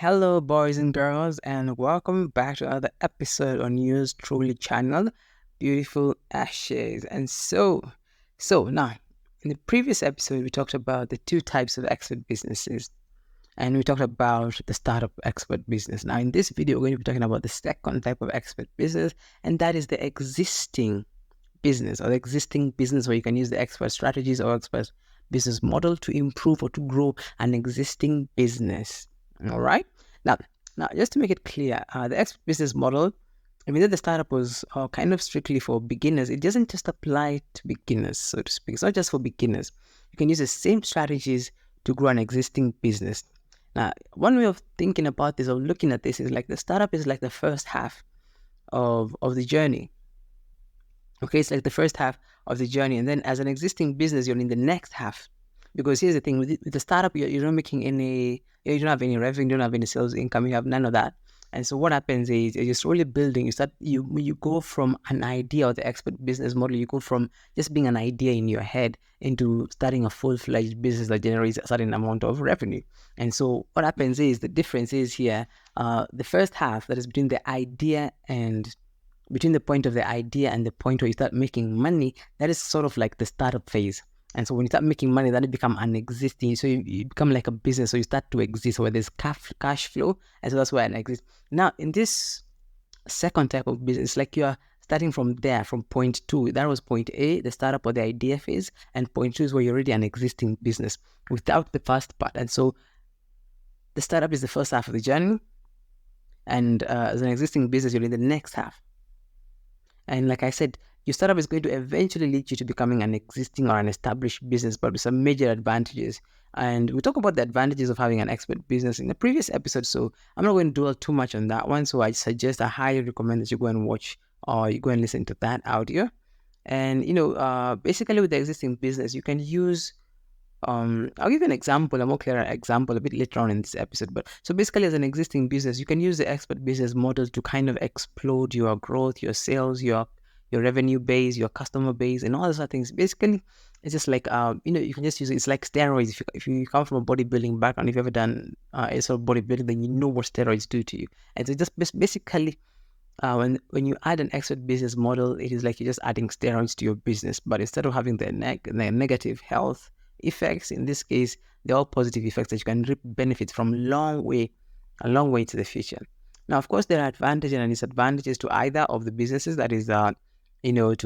Hello, boys and girls, and welcome back to another episode on yours truly channel, Beautiful Ashes. And now, in the previous episode, we talked about the two types of expert businesses, and we talked about the startup expert business. Now, in this video, we're going to be talking about the second type of expert business, and that is the existing business or the existing business where you can use the expert strategies or expert business model to improve or to grow an existing business. All right. Now, just to make it clear, the expert business model, I mean, that the startup was kind of strictly for beginners. It doesn't just apply to beginners, so to speak. It's not just for beginners. You can use the same strategies to grow an existing business. Now, one way of thinking about this or looking at this is like the startup is like the first half of the journey. Okay, it's like the first half of the journey, and then as an existing business, you're in the next half. Because here's the thing: with the startup, you're not making any, you don't have any revenue, you don't have any sales income, you have none of that. And so what happens is you're slowly building. You go from an idea of the expert business model. You go from just being an idea in your head into starting a full-fledged business that generates a certain amount of revenue. And so what happens is the difference is here, the first half, that is between the idea and between the point of the idea and the point where you start making money, that is sort of like the startup phase. And so when you start making money, then it becomes an existing. So you become like a business. So you start to exist where there's cash flow. And so that's why it exists. Now, in this second type of business, like you are starting from there, from point two. That was point A, the startup or the idea phase. And point two is where you're already an existing business without the first part. And so the startup is the first half of the journey. And as an existing business, you're in the next half. And like I said, your startup is going to eventually lead you to becoming an existing or an established business, but with some major advantages. And we talk about the advantages of having an expert business in the previous episode, so I'm not going to dwell too much on that one. So I highly recommend that you go and watch or you go and listen to that audio. And basically with the existing business, you can use I'll give you an example, a more clear example a bit later on in this episode. But so basically, as an existing business, you can use the expert business model to kind of explode your growth, your sales, your revenue base, your customer base, and all those other things. Basically, it's just like you can just use it. It's like steroids. If you come from a bodybuilding background, if you've ever done a sort of bodybuilding, then you know what steroids do to you. And so just basically. When you add an expert business model, it is like you're just adding steroids to your business, but instead of having the negative health effects, in this case, they're all positive effects that you can reap benefits from a long way into the future. Now, of course, there are advantages and disadvantages to either of the businesses. That is, whether you're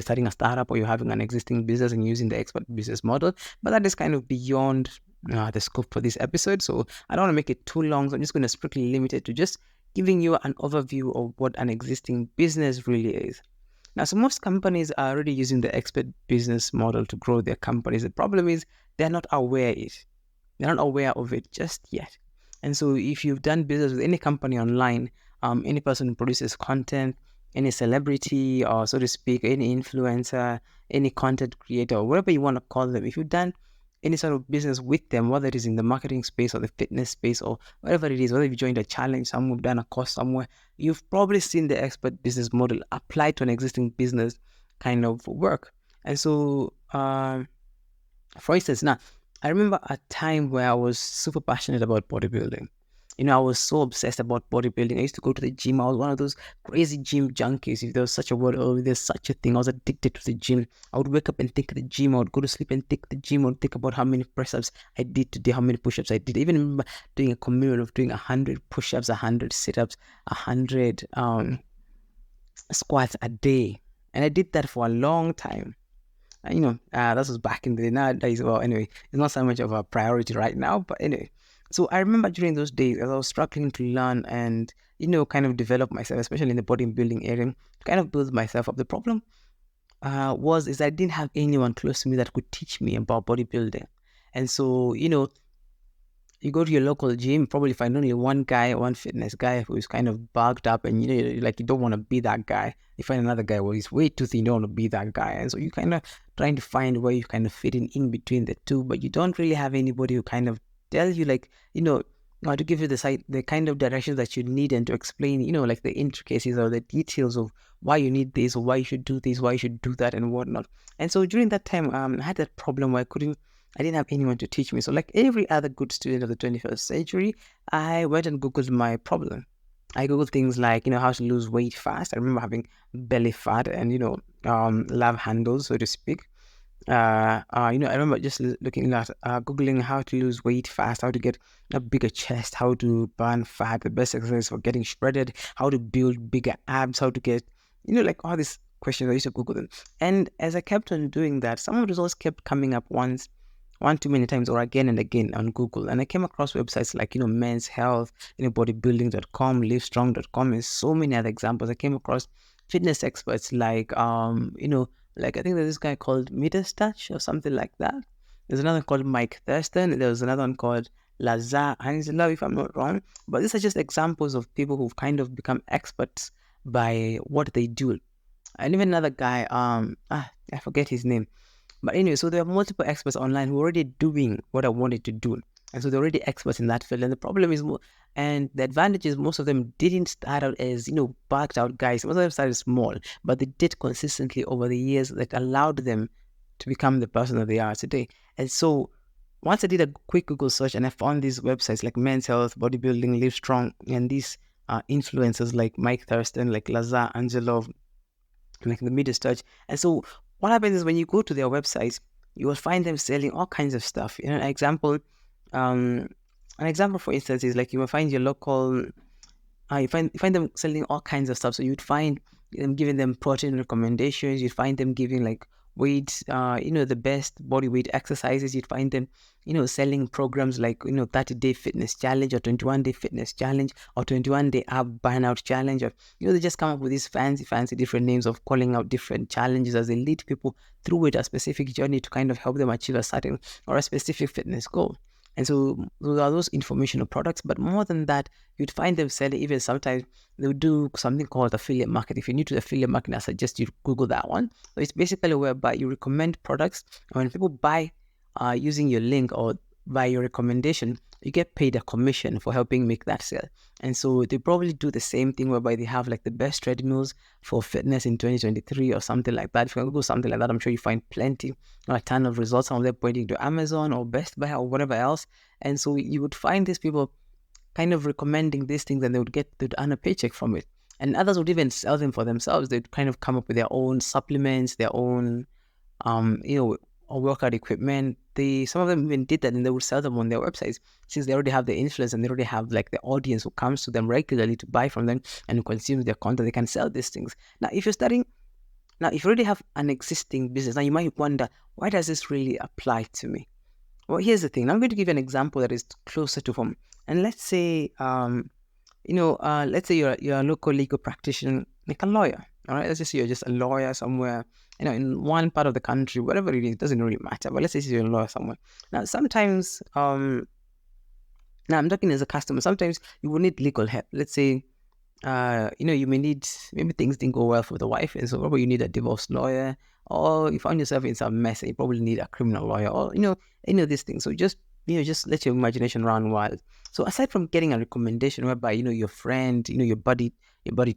starting a startup or you're having an existing business and using the expert business model. But that is kind of beyond the scope for this episode. So I don't want to make it too long. So I'm just going to strictly limit it to just giving you an overview of what an existing business really is. Now, so most companies are already using the expert business model to grow their companies. The problem is they're not aware of it. They're not aware of it just yet. And so if you've done business with any company online, any person who produces content, any celebrity or so to speak, any influencer, any content creator, or whatever you want to call them, if you've done any sort of business with them, whether it is in the marketing space or the fitness space or whatever it is, whether you've joined a challenge somewhere, done a course somewhere, you've probably seen the expert business model applied to an existing business kind of work. And so, for instance, now, I remember a time where I was super passionate about bodybuilding. I was so obsessed about bodybuilding. I used to go to the gym. I was one of those crazy gym junkies, if there was such a word, or there's such a thing. I was addicted to the gym. I would wake up and think of the gym. I would go to sleep and think of the gym. I would think about how many press-ups I did today, how many push-ups I did. I even remember doing a commitment of doing 100 push-ups, 100 sit-ups, 100 squats a day. And I did that for a long time. This was back in the day. Nowadays, well, anyway, it's not so much of a priority right now, but anyway. So I remember during those days, as I was struggling to learn and, kind of develop myself, especially in the bodybuilding area, to kind of build myself up. The problem is I didn't have anyone close to me that could teach me about bodybuilding. And so, you go to your local gym, probably find only one guy, one fitness guy who is kind of bugged up and, you don't want to be that guy. You find another guy, well, he's way too thin, you don't want to be that guy. And so you kind of trying to find where you kind of fit in between the two, but you don't really have anybody who kind of tell you to give you the kind of directions that you need and to explain, like the intricacies or the details of why you need this or why you should do this, why you should do that and whatnot. And so during that time, I had that problem where I couldn't I didn't have anyone to teach me. So like every other good student of the 21st century, I went and Googled my problem. I Googled things like, how to lose weight fast. I remember having belly fat and, love handles, so to speak. I remember just looking at Googling how to lose weight fast, how to get a bigger chest, how to burn fat, the best exercise for getting shredded, how to build bigger abs, how to get, like all these questions. I used to Google them. And as I kept on doing that, some of the results kept coming up one too many times or again and again on Google. And I came across websites like, Men's Health, bodybuilding.com, livestrong.com, and so many other examples. I came across fitness experts like, like I think there's this guy called Touch or something like that. There's another called Mike Thurston. There was another one called Lazar Hanselov, if I'm not wrong. But these are just examples of people who've kind of become experts by what they do. And even another guy, I forget his name. But anyway, so there are multiple experts online who are already doing what I wanted to do. And so they're already experts in that field. And the problem is, and the advantage is most of them didn't start out as, barked out guys. Most of them started small, but they did consistently over the years that allowed them to become the person that they are today. And so once I did a quick Google search and I found these websites like Men's Health, Bodybuilding, Live Strong, and these influencers like Mike Thurston, like Lazar Angelov, like the Touch. And so what happens is when you go to their websites, you will find them selling all kinds of stuff. An example, for instance, is like you will find your local, you find them selling all kinds of stuff. So you'd find them giving them protein recommendations. You'd find them giving like weight, the best body weight exercises. You'd find them, selling programs like, 30-day fitness challenge or 21-day fitness challenge or 21-day ab burnout challenge. Or, they just come up with these fancy different names of calling out different challenges as they lead people through a specific journey to kind of help them achieve a certain or a specific fitness goal. And so those are those informational products. But more than that, you'd find them selling, even sometimes they'll do something called affiliate marketing. If you're new to affiliate marketing, I suggest you Google that one. So it's basically whereby you recommend products, and when people buy using your link or by your recommendation, you get paid a commission for helping make that sale. And so they probably do the same thing whereby they have like the best treadmills for fitness in 2023 or something like that. If you Google something like that, I'm sure you find plenty, a ton of results. Some of them pointing to Amazon or Best Buy or whatever else. And so you would find these people kind of recommending these things, and they'd earn a paycheck from it. And others would even sell them for themselves. They'd kind of come up with their own supplements, their own, or workout equipment. Some of them even did that, and they would sell them on their websites since they already have the influence and they already have like the audience who comes to them regularly to buy from them and who consumes their content. They can sell these things. Now, if you already have an existing business, now you might wonder, why does this really apply to me? Well, here's the thing. I'm going to give you an example that is closer to home. And let's say, let's say you're a local legal practitioner, like a lawyer. All right, let's just say you're just a lawyer somewhere, in one part of the country, whatever it is, it doesn't really matter. But let's say you're a lawyer somewhere. Now, sometimes, now I'm talking as a customer. Sometimes you will need legal help. Let's say, you may need, maybe things didn't go well for the wife, and so probably you need a divorce lawyer, or you found yourself in some mess and you probably need a criminal lawyer, or any of these things. So just let your imagination run wild. So aside from getting a recommendation whereby your friend, your buddy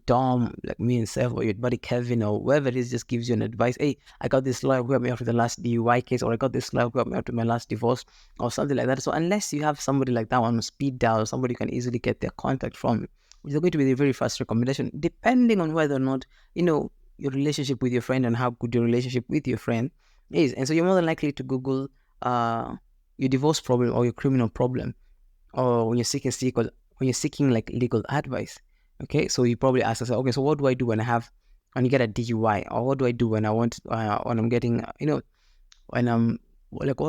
Tom, like me and Seth, or your buddy Kevin, or whoever it is, just gives you an advice. Hey, I got this lawyer who helped me out with the last DUI case, or I got this lawyer who helped me out with my last divorce, or something like that. So unless you have somebody like that on speed dial, somebody you can easily get their contact from, it's going to be the very first recommendation, depending on whether or not, your relationship with your friend and how good your relationship with your friend is. And so you're more than likely to Google your divorce problem or your criminal problem, or when you're seeking like legal advice. Okay, so you probably ask yourself, okay, so what do I do when you get a DUI, or what do I do when I'm getting, when I'm like,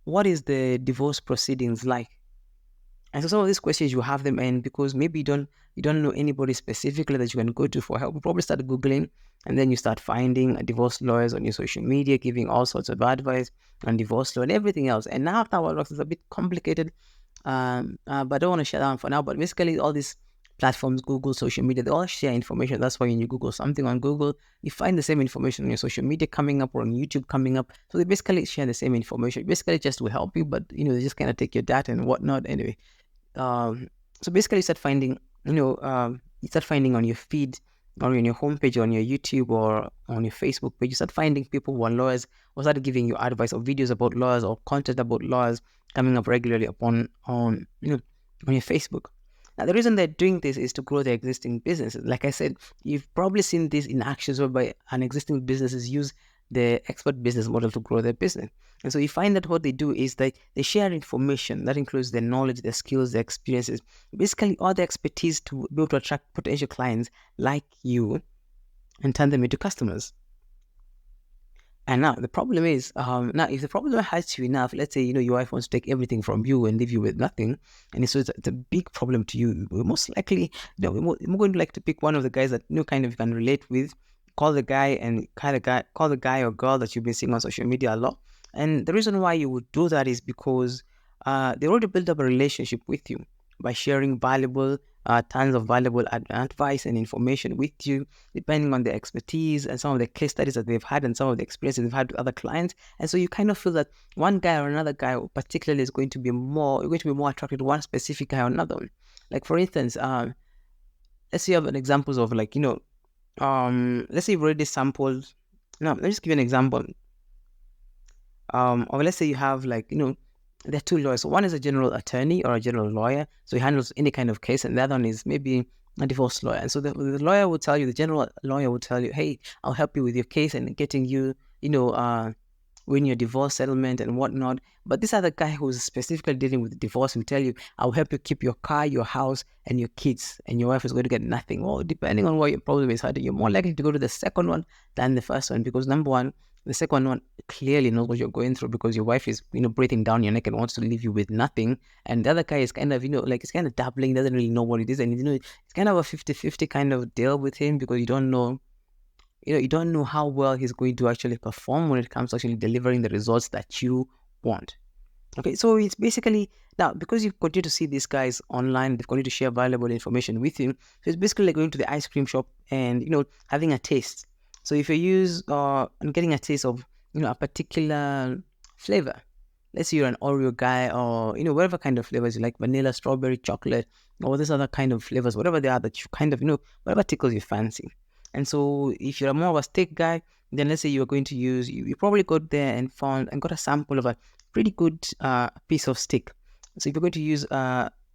what is the divorce proceedings like? And so some of these questions you have them in because maybe you don't know anybody specifically that you can go to for help. You probably start Googling, and then you start finding divorce lawyers on your social media giving all sorts of advice on divorce law and everything else. And now after works is a bit complicated, but I don't want to share that one for now. But basically all these platforms, Google, social media, they all share information. That's why when you Google something on Google, you find the same information on your social media coming up or on YouTube coming up. So they basically share the same information. Basically just to help you, but they just kind of take your data and whatnot anyway. So basically you start finding on your feed or on your homepage, on your YouTube, or on your Facebook page, you start finding people who are lawyers, or start giving you advice or videos about lawyers or content about lawyers coming up regularly upon on on your Facebook. Now, the reason they're doing this is to grow their existing businesses. Like I said, you've probably seen this in actions whereby an existing businesses use the expert business model to grow their business. And so you find that what they do is they share information that includes their knowledge, their skills, their experiences, basically all the expertise to be able to attract potential clients like you and turn them into customers. And now the problem is, now if the problem hurts you enough, let's say your wife wants to take everything from you and leave you with nothing, and so it's a big problem to you. Most likely, we're going to like to pick one of the guys that kind of can relate with. Call the guy and call the guy or girl that you've been seeing on social media a lot. And the reason why you would do that is because they already built up a relationship with you by sharing tons of valuable advice and information with you, depending on their expertise and some of the case studies that they've had and some of the experiences they've had with other clients. And so you kind of feel that one guy or another guy particularly is going to be more attracted to one specific guy or another one. Like for instance, let's say you have an examples of let's say you've already sampled. No, let me just give you an example. Or let's say you have there are two lawyers. So one is a general attorney or a general lawyer, so he handles any kind of case, and the other one is maybe a divorce lawyer. And so the lawyer will tell you, the general lawyer will tell you, hey, I'll help you with your case and getting you, win your divorce settlement and whatnot. But this other guy who's specifically dealing with divorce will tell you, I'll help you keep your car, your house, and your kids, and your wife is going to get nothing. Well, depending on what your problem is, you're more likely to go to the second one than the first one, because number one, the second one clearly knows what you're going through because your wife is, breathing down your neck and wants to leave you with nothing. And the other guy is kind of, it's kind of dabbling, doesn't really know what it is. And, it's kind of a 50-50 kind of deal with him because you don't know, you don't know how well he's going to actually perform when it comes to actually delivering the results that you want. Okay, so it's basically, now, because you continue to see these guys online, they've continued to share valuable information with you. So it's basically like going to the ice cream shop and, having a taste. So if you and getting a taste of, a particular flavor, let's say you're an Oreo guy or, whatever kind of flavors you like, vanilla, strawberry, chocolate, or this other kind of flavors, whatever they are that you kind of, whatever tickles your fancy. And so if you're more of a steak guy, then let's say you're going to use, you probably got there and got a sample of a pretty good piece of steak. So if you're going to use,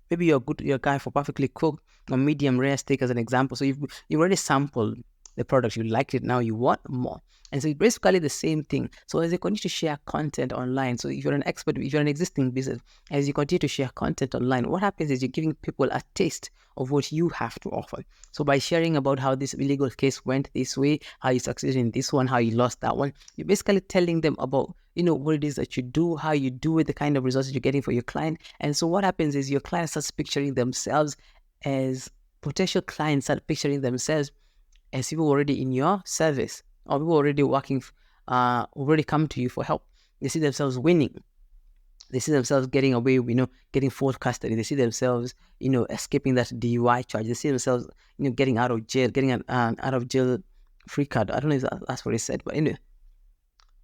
maybe you're a guy for perfectly cooked or medium rare steak as an example. So you've already sampled the product, you liked it, now you want more. And so it's basically the same thing. So as you continue to share content online, so if you're an expert, if you're an existing business, as you continue to share content online, what happens is you're giving people a taste of what you have to offer. So by sharing about how this illegal case went this way, how you succeeded in this one, how you lost that one, you're basically telling them about what it is that you do, how you do it, the kind of results you're getting for your client. And so what happens is your client starts picturing themselves as potential clients, start picturing themselves as people already in your service or people already working, already come to you for help. They see themselves winning. They see themselves getting away, getting full custody. They see themselves, escaping that DUI charge. They see themselves, getting out of jail, getting an out of jail free card. I don't know if that's what he said, but anyway.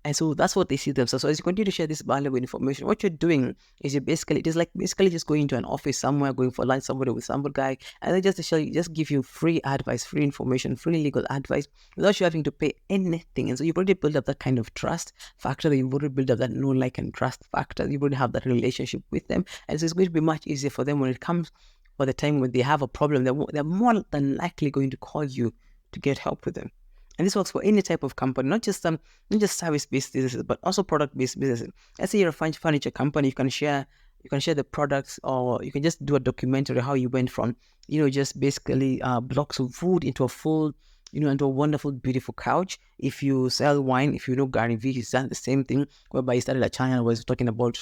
And so that's what they see themselves. So as you continue to share this valuable information, what you're doing is basically just going to an office somewhere, going for lunch somewhere with some guy, and they just give you free advice, free information, free legal advice without you having to pay anything. And so you've already built up that kind of trust factor. You've already built up that know, like, and trust factor. You already have that relationship with them, and so it's going to be much easier for them when it comes for the time when they have a problem. They're more than likely going to call you to get help with them. And this works for any type of company, not just service-based businesses, but also product-based businesses. Let's say you're a furniture company, you can share the products, or you can just do a documentary how you went from, just basically blocks of wood into a full, into a wonderful, beautiful couch. If you sell wine, if you know Gary Vee, he's done the same thing, whereby he started a channel where he was talking about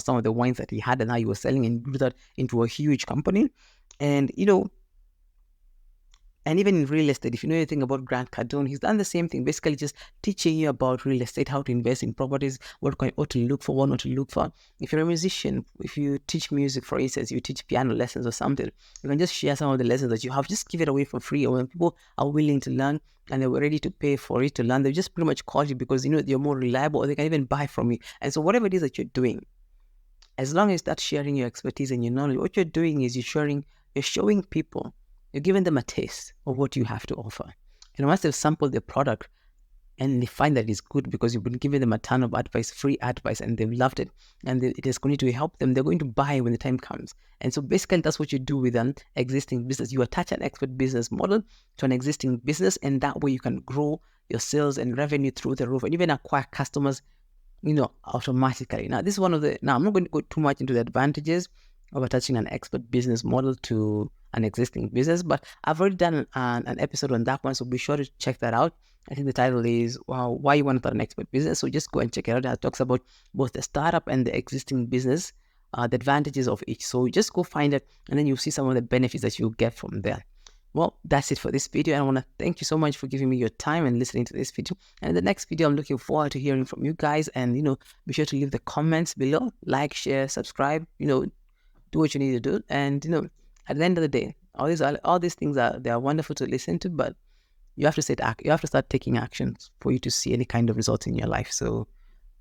some of the wines that he had and how he was selling, and grew that into a huge company. And and even in real estate, if you know anything about Grant Cardone, he's done the same thing, basically just teaching you about real estate, how to invest in properties, what to look for, what not to look for. If you're a musician, if you teach music, for instance, you teach piano lessons or something, you can just share some of the lessons that you have, just give it away for free. Or when people are willing to learn and they're ready to pay for it to learn, they just pretty much call you because you're more reliable, or they can even buy from you. And so whatever it is that you're doing, as long as that's sharing your expertise and your knowledge, what you're doing is you're showing people, you're giving them a taste of what you have to offer. And once they've sampled the product and they find that it's good because you've been giving them a ton of advice, free advice, and they've loved it, and it is going to help them, they're going to buy when the time comes. And so basically, that's what you do with an existing business. You attach an expert business model to an existing business, and that way you can grow your sales and revenue through the roof and even acquire customers, automatically. Now, this is now I'm not going to go too much into the advantages of attaching an expert business model to an existing business, but I've already done an episode on that one, so be sure to check that out. I think the title is Why You Want to Start an Expert Business. So just go and check it out. It talks about both the startup and the existing business, the advantages of each. So just go find it, and then you'll see some of the benefits that you'll get from there. Well, that's it for this video. And I want to thank you so much for giving me your time and listening to this video. And in the next video, I'm looking forward to hearing from you guys. And, be sure to leave the comments below, like, share, subscribe, do what you need to do. And, at the end of the day, all these things they are wonderful to listen to, but you have to start taking actions for you to see any kind of results in your life. So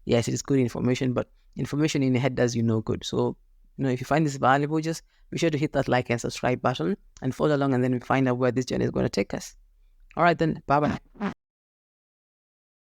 yes, it is good information, but information in your head does you no good. So, if you find this valuable, just be sure to hit that like and subscribe button and follow along, and then we find out where this journey is going to take us. All right, then. Bye-bye.